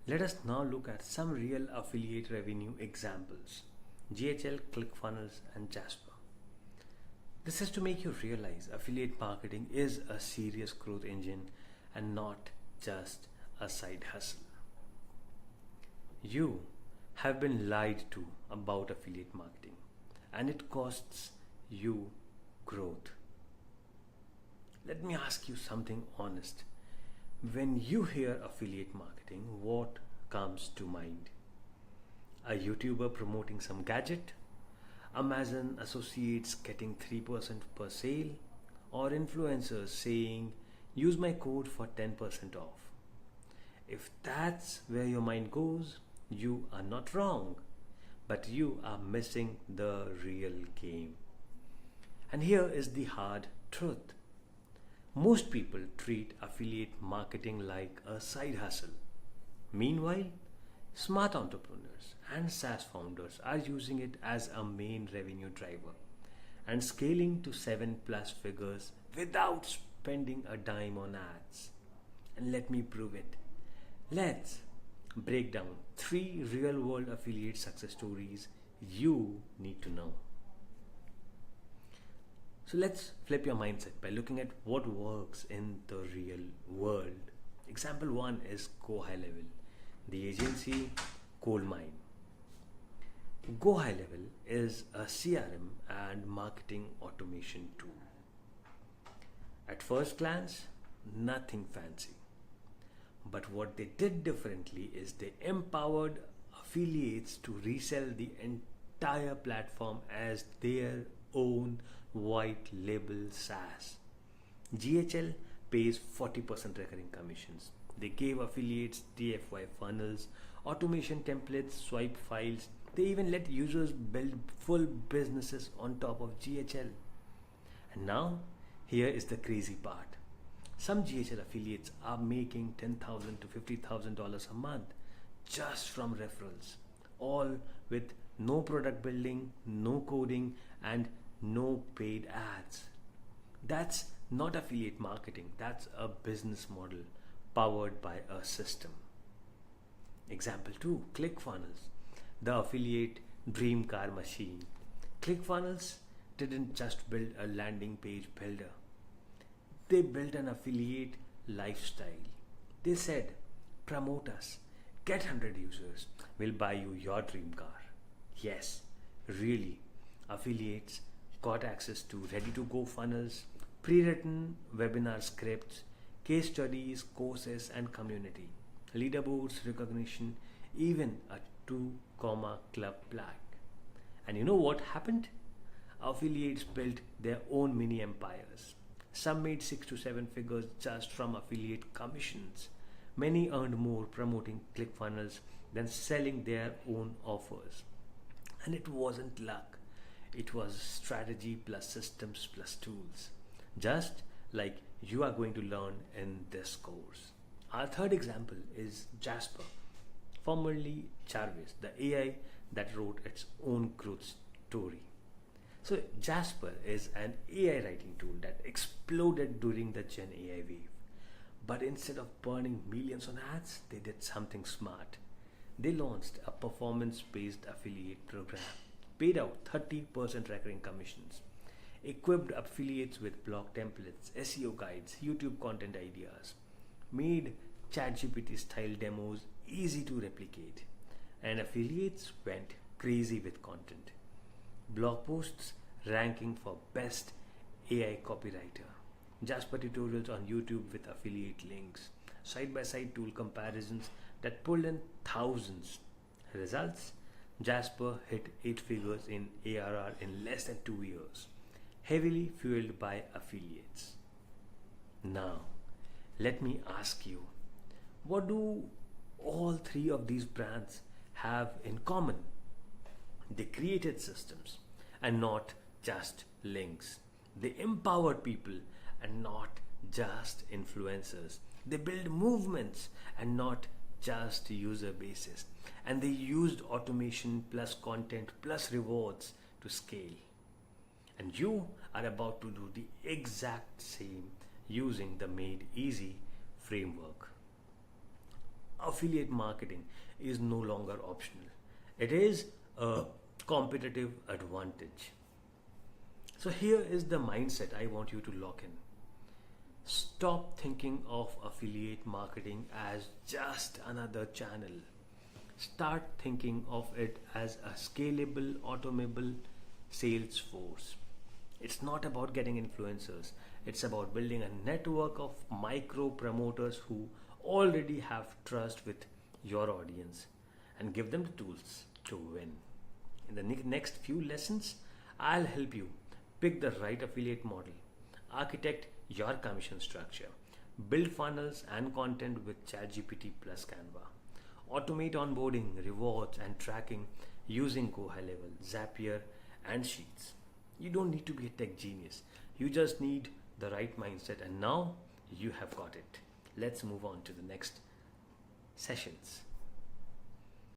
Let us now look at some real affiliate revenue examples: GHL, ClickFunnels, and Jasper. This is to make you realize affiliate marketing is a serious growth engine and not just a side hustle. You have been lied to about affiliate marketing, and it costs you growth. Let me ask you something honest. When you hear affiliate marketing, what comes to mind? A YouTuber promoting some gadget? Amazon associates getting 3% per sale? Or influencers saying, use my code for 10% off? If that's where your mind goes, you are not wrong, but you are missing the real game. And here is the hard truth. Most people treat affiliate marketing like a side hustle. Meanwhile, smart entrepreneurs and SaaS founders are using it as a main revenue driver and scaling to 7+ figures without spending a dime on ads. And let me prove it. Let's break down 3 real world affiliate success stories you need to know. So let's flip your mindset by looking at what works in the real world. Example 1 is GoHighLevel, the agency coal mine. GoHighLevel is a CRM and marketing automation tool. At first glance, nothing fancy. But what they did differently is they empowered affiliates to resell the entire platform as their own white label SaaS. GHL pays 40% recurring commissions. They gave affiliates DFY funnels, automation templates, swipe files. They even let users build full businesses on top of GHL. And now, here is the crazy part. Some GHL affiliates are making $10,000 to $50,000 a month just from referrals, all with no product building, no coding, and no paid ads. That's not affiliate marketing, that's a business model powered by a system. Example 2, ClickFunnels, the affiliate dream car machine. ClickFunnels didn't just build a landing page builder, they built an affiliate lifestyle. They said, promote us, get 100 users, we'll buy you your dream car. Yes, really, affiliates got access to ready-to-go funnels, pre-written webinar scripts, case studies, courses, and community, leaderboards, recognition, even a 2 club plaque. And you know what happened? Affiliates built their own mini empires. Some made 6 to 7 figures just from affiliate commissions. Many earned more promoting ClickFunnels than selling their own offers. And it wasn't luck. It was strategy plus systems plus tools, just like you are going to learn in this course. Our third example is Jasper, formerly Jarvis, the AI that wrote its own growth story. So Jasper is an AI writing tool that exploded during the Gen AI wave. But instead of burning millions on ads, they did something smart. They launched a performance-based affiliate program, paid out 30% recurring commissions, equipped affiliates with blog templates, SEO guides, YouTube content ideas, made ChatGPT style demos easy to replicate, and affiliates went crazy with content. Blog posts ranking for best AI copywriter, Jasper tutorials on YouTube with affiliate links, side-by-side tool comparisons that pulled in thousands. Results? Jasper hit 8 figures in ARR in less than 2 years, heavily fueled by affiliates. Now, let me ask you, what do all 3 of these brands have in common? They created systems and not just links. They empowered people and not just influencers. They build movements and not just user bases. And they used automation plus content plus rewards to scale. And you are about to do the exact same using the Made Easy framework. affiliate marketing is no longer optional. It is a competitive advantage. So here is the mindset I want you to lock in. Stop thinking of affiliate marketing as just another channel. Start thinking of it as a scalable, automable sales force. It's not about getting influencers, it's about building a network of micro promoters who already have trust with your audience and give them the tools to win. In the next few lessons, I'll help you pick the right affiliate model, architect your commission structure, build funnels and content with ChatGPT plus Canva, automate onboarding, rewards, and tracking using GoHighLevel, Zapier, and Sheets. You don't need to be a tech genius. You just need the right mindset, and now you have got it. Let's move on to the next sessions.